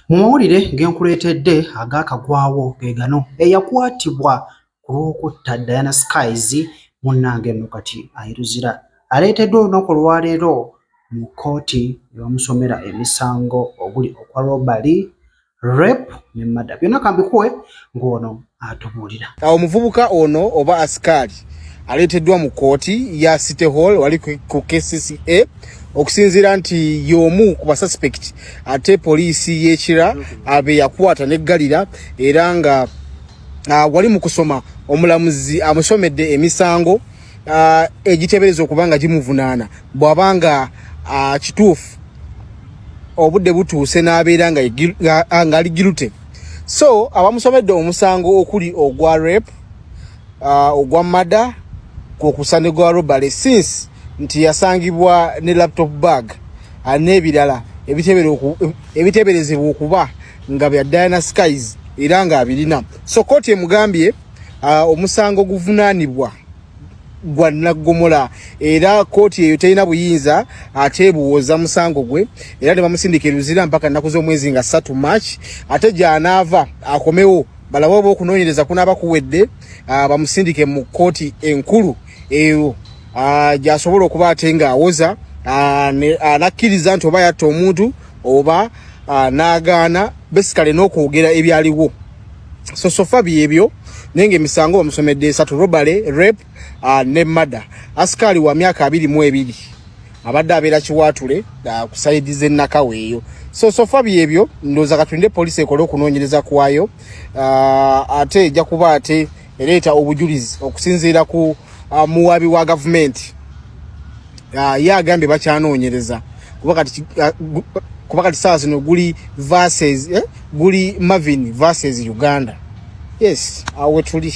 Mumawulire genkuleetedde agaakagwawo ge gano eyakwatibwa ku lw'okutta Diana Skyz munnange nno kati ayiruzira aleeteddwa olunaku olwaleero mu kkooti ne bamusomera emisango oguli okwa robbery, rape ne murder. Byonna kambikuwe ng'ono atubuulira. Omuvubuka ono oba askaali aleeteddwa mu kkooti ya City Hall wali ku KCCA okusinziira nti y'omu ku basuspect ate poliisi y'ekira abe yakwata n'eggalira era nga wali mu kusoma omulamuzi amusomedde emisango egiteebereza okuba nga gimuvunaana bw'abanga kituufu obudde butuuse n'abeera nga ali guilty. So abamusomedde omusango okuli ogwa rape, ogwa murder, kwokusa ne gwa robbery since nti yasangibwa ne laptop bag n'ebirala ebiteeberezebwa okuba nga bya Diana Skyz era nga abirina. So kkooti emugambye omusango guvunaanibwa gwa naggomola era kkooti eyo terina buyinza ate buwoza musango gwe era ne bamusindika eruzira mpaka nnaku z'omwezi nga 3 March ate gy'anaava akomewo balabe oba okunoonyereza kunaaba kuwedde bamusindike mu kkooti enkulu eyo gy'asobola okuba ate ng'awoza anakkiriza nti oba yatta omuntu oba n'agaana basically n'okwogera ebyaliwo. So far byebyo nenge emisango bamusomedde 3: robbery, rape ne murder. Askaali wa myaka 22 abadde abeera kiwaatule ku sayidi z'ennakawe eyo. So far byebyo ndowooza katulinde poliisi ekole okunoonyereza kwayo ate ejja kuba ate ereeta obujulizi okusinziira ku muwaabi wa gavumenti ye agambye bakyanoonyereza kuba kati saa zino guli versus guli Marvin versus Uganda. Yes, awe tuli.